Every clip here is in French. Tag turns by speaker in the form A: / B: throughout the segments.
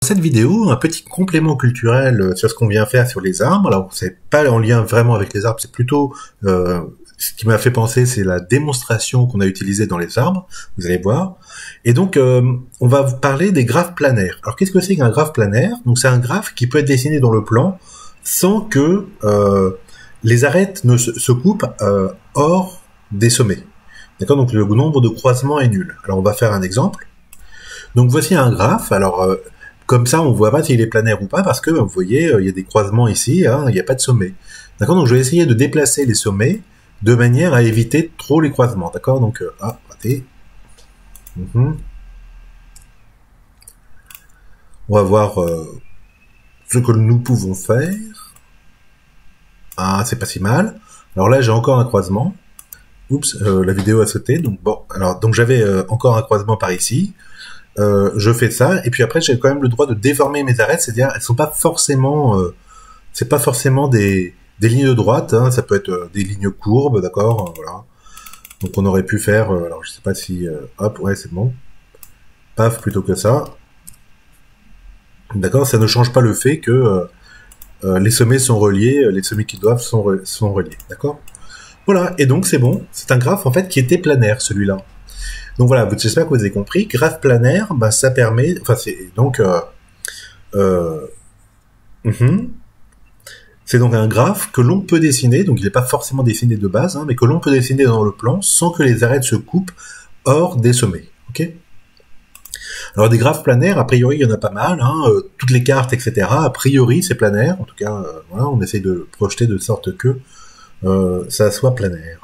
A: Cette vidéo, un petit complément culturel sur ce qu'on vient faire sur les arbres. Alors, c'est pas en lien vraiment avec les arbres, c'est plutôt ce qui m'a fait penser, c'est la démonstration qu'on a utilisée dans les arbres. Vous allez voir. Et donc, on va vous parler des graphes planaires. Alors, qu'est-ce que c'est qu'un graphe planaire? Donc, c'est un graphe qui peut être dessiné dans le plan sans que les arêtes ne se coupent hors des sommets. D'accord? Donc, le nombre de croisements est nul. Alors, on va faire un exemple. Donc, voici un graphe. Alors, comme ça, on voit pas s'il est planaire ou pas, parce que, vous voyez, il y a des croisements ici, hein, il n'y a pas de sommet. D'accord? Donc, je vais essayer de déplacer les sommets de manière à éviter trop les croisements. D'accord? Donc, raté. On va voir ce que nous pouvons faire. Ah, c'est pas si mal. Alors là, j'ai encore un croisement. Oups, la vidéo a sauté. Donc bon, alors donc j'avais encore un croisement par ici. Je fais ça, et puis après j'ai quand même le droit de déformer mes arêtes, c'est-à-dire elles sont pas forcément, c'est pas forcément des lignes de droite, hein, ça peut être des lignes courbes, d'accord, voilà. Donc on aurait pu faire, alors je sais pas si, hop, ouais c'est bon, paf plutôt que ça, d'accord, ça ne change pas le fait que les sommets sont reliés, les sommets qui doivent sont reliés, d'accord. Voilà, et donc c'est bon, c'est un graphe en fait qui était planaire celui-là. Donc voilà, j'espère que vous avez compris. Graphe planaire, bah, ça permet, enfin c'est donc c'est donc un graphe que l'on peut dessiner, donc il n'est pas forcément dessiné de base, hein, mais que l'on peut dessiner dans le plan sans que les arêtes se coupent hors des sommets. Ok. Alors des graphes planaires, a priori il y en a pas mal, hein, toutes les cartes, etc. A priori c'est planaire, en tout cas, voilà, on essaie de le projeter de sorte que ça soit planaire.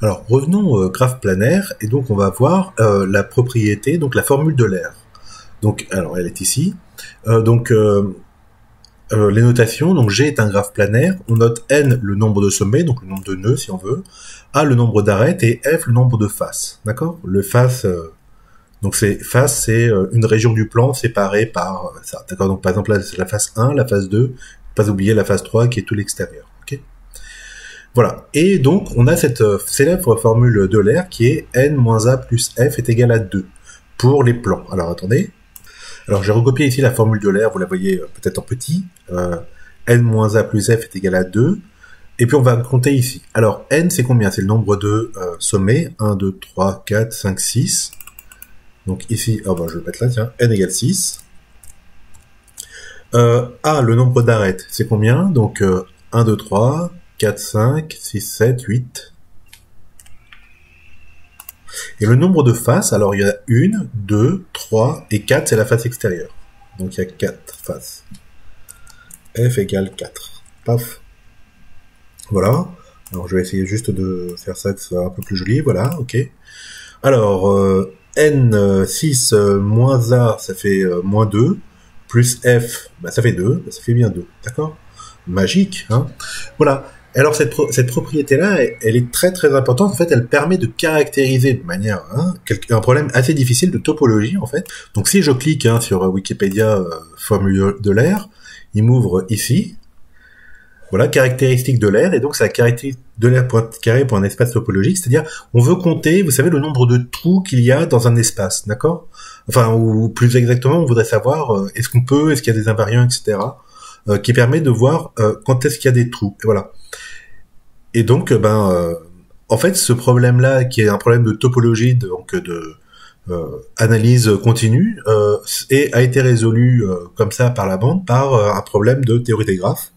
A: Alors revenons au graphe planaire, et donc on va voir la propriété, donc la formule d'Euler. Donc alors elle est ici. Les notations, donc G est un graphe planaire, on note N le nombre de sommets, donc le nombre de nœuds si on veut, A le nombre d'arêtes, et F le nombre de faces. D'accord? Le face, donc face c'est une région du plan séparée par ça. D'accord? Donc par exemple là c'est la face 1, la face 2, pas oublier la face 3 qui est tout l'extérieur. Ok? Voilà, et donc on a cette célèbre formule d'Euler qui est n-a plus f est égal à 2 pour les plans. Alors attendez, alors j'ai recopié ici la formule d'Euler, vous la voyez peut-être en petit, n-a plus f est égal à 2, et puis on va compter ici. Alors n c'est combien? C'est le nombre de sommets, 1, 2, 3, 4, 5, 6, donc ici, oh bah, je vais le mettre là, tiens, n égale 6. A, le nombre d'arêtes, c'est combien? Donc 1, 2, 3, 4, 5, 6, 7, 8. Et le nombre de faces, alors il y a 1, 2, 3 et 4, c'est la face extérieure. Donc il y a 4 faces. F égale 4. Paf. Voilà. Alors je vais essayer juste de faire ça, que ce soit un peu plus joli. Voilà, ok. Alors, N6 moins A, ça fait moins 2. Plus F, bah, ça fait 2. Bah, ça fait bien 2. D'accord? Magique, hein? Voilà. Alors cette propriété-là, elle est très très importante. En fait, elle permet de caractériser de manière un problème assez difficile de topologie en fait. Donc si je clique sur Wikipédia formule d'Euler, il m'ouvre ici. Voilà, caractéristique d'Euler, et donc c'est la caractéristique d'Euler carré pour un espace topologique, c'est-à-dire on veut compter, vous savez, le nombre de trous qu'il y a dans un espace, d'accord? Enfin, ou plus exactement, on voudrait savoir est-ce qu'il y a des invariants, etc. Qui permet de voir quand est-ce qu'il y a des trous. Et voilà. Et donc, en fait, ce problème-là, qui est un problème de topologie, donc de analyse continue, a été résolu comme ça par la bande par un problème de théorie des graphes.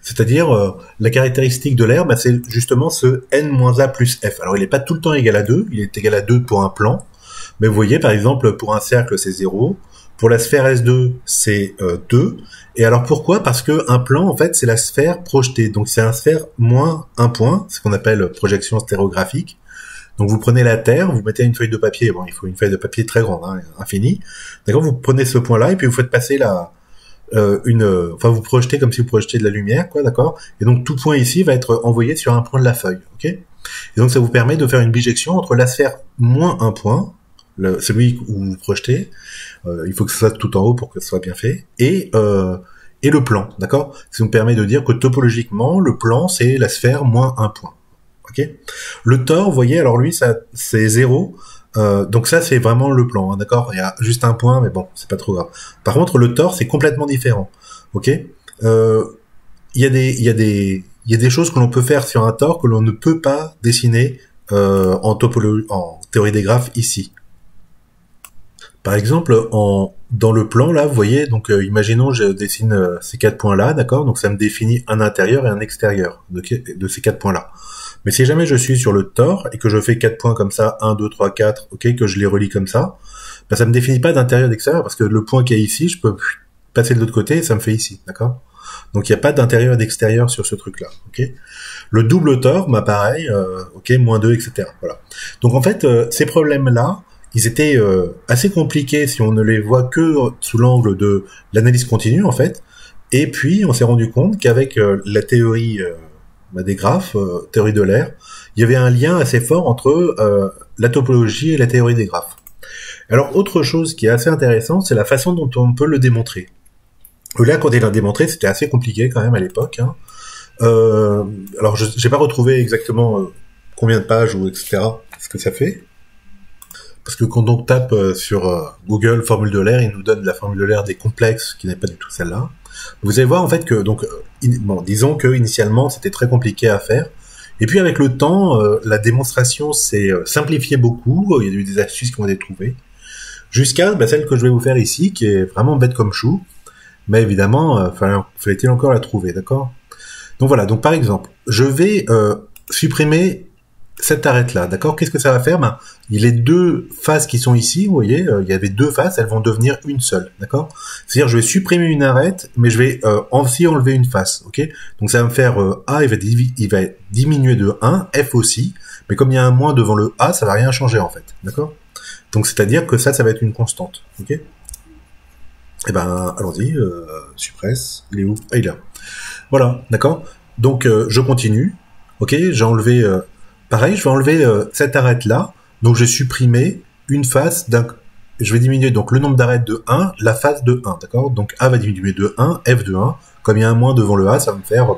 A: C'est-à-dire, la caractéristique de l'R, c'est justement ce n-a plus f. Alors, il n'est pas tout le temps égal à 2, il est égal à 2 pour un plan, mais vous voyez, par exemple, pour un cercle, c'est 0, pour la sphère S2, c'est 2. Et alors pourquoi? Parce que un plan, en fait, c'est la sphère projetée. Donc c'est un sphère moins un point, ce qu'on appelle projection stéréographique. Donc vous prenez la Terre, vous mettez une feuille de papier. Bon, il faut une feuille de papier très grande, hein, infinie. D'accord? Vous prenez ce point-là et puis vous faites passer vous projetez comme si vous projetiez de la lumière, quoi, d'accord? Et donc tout point ici va être envoyé sur un point de la feuille, ok? Et donc ça vous permet de faire une bijection entre la sphère moins un point, celui où vous projetez, il faut que ce soit tout en haut pour que ce soit bien fait, et le plan, d'accord? Ça nous permet de dire que topologiquement, le plan, c'est la sphère moins un point, ok? Le tore, vous voyez, alors lui, ça c'est 0, Donc ça, c'est vraiment le plan, hein, d'accord? Il y a juste un point, mais bon, c'est pas trop grave. Par contre, le tore, c'est complètement différent, ok? Il y a des choses que l'on peut faire sur un tore que l'on ne peut pas dessiner en théorie des graphes ici. Par exemple, dans le plan là, vous voyez, donc imaginons je dessine ces 4 points là, d'accord? Donc ça me définit un intérieur et un extérieur de ces 4 points là. Mais si jamais je suis sur le tore et que je fais 4 points comme ça, 1, 2, 3, 4, ok, que je les relie comme ça, ben ça me définit pas d'intérieur et d'extérieur parce que le point qui est ici, je peux passer de l'autre côté et ça me fait ici, d'accord? Donc il n'y a pas d'intérieur et d'extérieur sur ce truc là, ok? Le double tore, bah pareil, ok, -2, etc. Voilà. Donc en fait, ces problèmes là, ils étaient assez compliqués si on ne les voit que sous l'angle de l'analyse continue en fait. Et puis on s'est rendu compte qu'avec la théorie des graphes, théorie de l'air, il y avait un lien assez fort entre la topologie et la théorie des graphes. Alors autre chose qui est assez intéressant, c'est la façon dont on peut le démontrer. Là, quand il l'a démontré, c'était assez compliqué quand même à l'époque. Hein. Alors j'ai pas retrouvé exactement combien de pages ou etc. ce que ça fait. Parce que quand on tape sur Google formule de l'air, il nous donne la formule de l'air des complexes, qui n'est pas du tout celle-là. Vous allez voir en fait que, donc, bon, disons que initialement c'était très compliqué à faire, et puis avec le temps, la démonstration s'est simplifiée beaucoup. Il y a eu des astuces qui ont été trouvées, jusqu'à celle que je vais vous faire ici, qui est vraiment bête comme chou, mais évidemment, fallait-il encore la trouver, d'accord? Donc voilà. Donc par exemple, je vais supprimer cette arête-là, d'accord? Qu'est-ce que ça va faire? Les deux faces qui sont ici, vous voyez, il y avait deux faces, elles vont devenir une seule, d'accord? C'est-à-dire, je vais supprimer une arête, mais je vais aussi enlever une face, ok? Donc ça va me faire A, il va diminuer de 1, F aussi, mais comme il y a un moins devant le A, ça va rien changer en fait, d'accord? Donc c'est-à-dire que ça va être une constante, ok? Eh ben, allons-y, suppresse, il est où? Ah, il est là. Voilà, d'accord? Donc je continue, ok? J'ai enlevé... pareil, je vais enlever cette arête-là, donc je vais supprimer une face je vais diminuer donc le nombre d'arêtes de 1, la face de 1, d'accord? Donc A va diminuer de 1, F de 1, comme il y a un moins devant le A, ça va me faire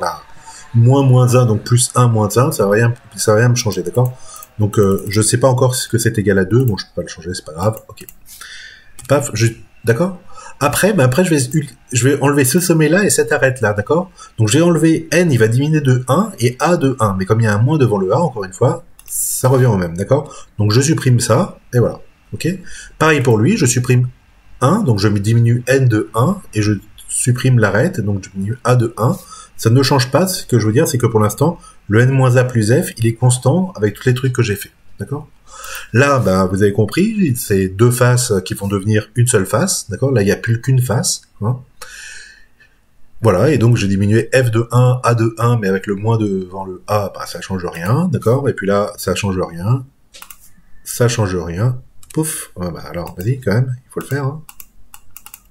A: moins 1, donc plus 1, moins 1, ça va rien me changer, d'accord? Donc je sais pas encore ce que c'est égal à 2, bon je peux pas le changer, c'est pas grave, ok. Paf, d'accord? Après, je vais enlever ce sommet-là et cette arête-là, d'accord? Donc j'ai enlevé N, il va diminuer de 1 et A de 1. Mais comme il y a un moins devant le A, encore une fois, ça revient au même, d'accord? Donc je supprime ça, et voilà. Ok? Pareil pour lui, je supprime 1, donc je diminue N de 1, et je supprime l'arête, donc je diminue A de 1. Ça ne change pas, ce que je veux dire, c'est que pour l'instant, le N-A plus F, il est constant avec tous les trucs que j'ai fait, d'accord? Là, vous avez compris, c'est deux faces qui vont devenir une seule face, d'accord? Là, il n'y a plus qu'une face, hein. Voilà, et donc j'ai diminué F de 1, A de 1, mais avec le moins devant le A, ça change rien, d'accord? Et puis là, ça change rien, pouf, alors, vas-y, quand même, il faut le faire, hein.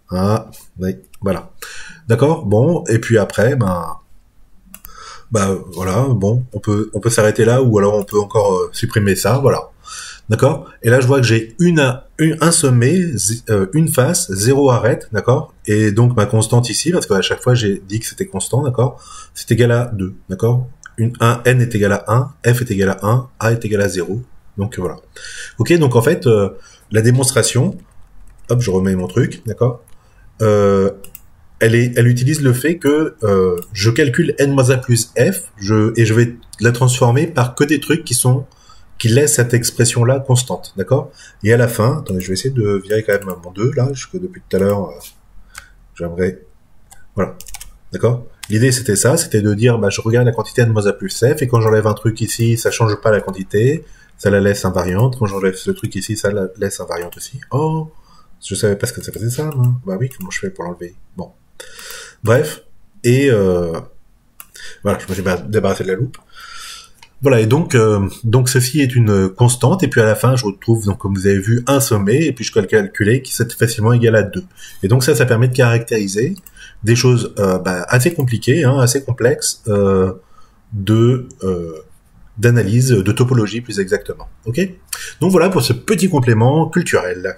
A: Ah, oui, voilà. D'accord, bon, et puis après, voilà, bon, on peut s'arrêter là, ou alors on peut encore supprimer ça, voilà. D'accord? Et là, je vois que j'ai un sommet, une face, 0 arête, d'accord? Et donc, ma constante ici, parce qu'à chaque fois, j'ai dit que c'était constant, d'accord? C'est égal à 2, d'accord? N est égal à 1, F est égal à 1, A est égal à 0. Donc, voilà. Ok, donc en fait, la démonstration, hop, je remets mon truc, d'accord? Elle utilise le fait que je calcule N-A plus F, et je vais la transformer par que des trucs qui laisse cette expression-là constante, d'accord? Et à la fin, attendez, je vais essayer de virer quand même mon 2, là, que depuis tout à l'heure, j'aimerais... Voilà, d'accord? L'idée, c'était ça, c'était de dire, je regarde la quantité N-A plus F, et quand j'enlève un truc ici, ça change pas la quantité, ça la laisse invariante, quand j'enlève ce truc ici, ça la laisse invariante aussi. Oh, je savais pas ce que ça faisait ça, moi. Bah oui, comment je fais pour l'enlever? Bon. Bref, et voilà, je me suis débarrassé de la loupe. Voilà, et donc ceci est une constante, et puis à la fin, je retrouve, donc comme vous avez vu, un sommet, et puis je peux le calculer, qui est facilement égal à 2. Et donc ça permet de caractériser des choses assez compliquées, hein, assez complexes, d'analyse, de topologie plus exactement. Ok? Donc voilà pour ce petit complément culturel.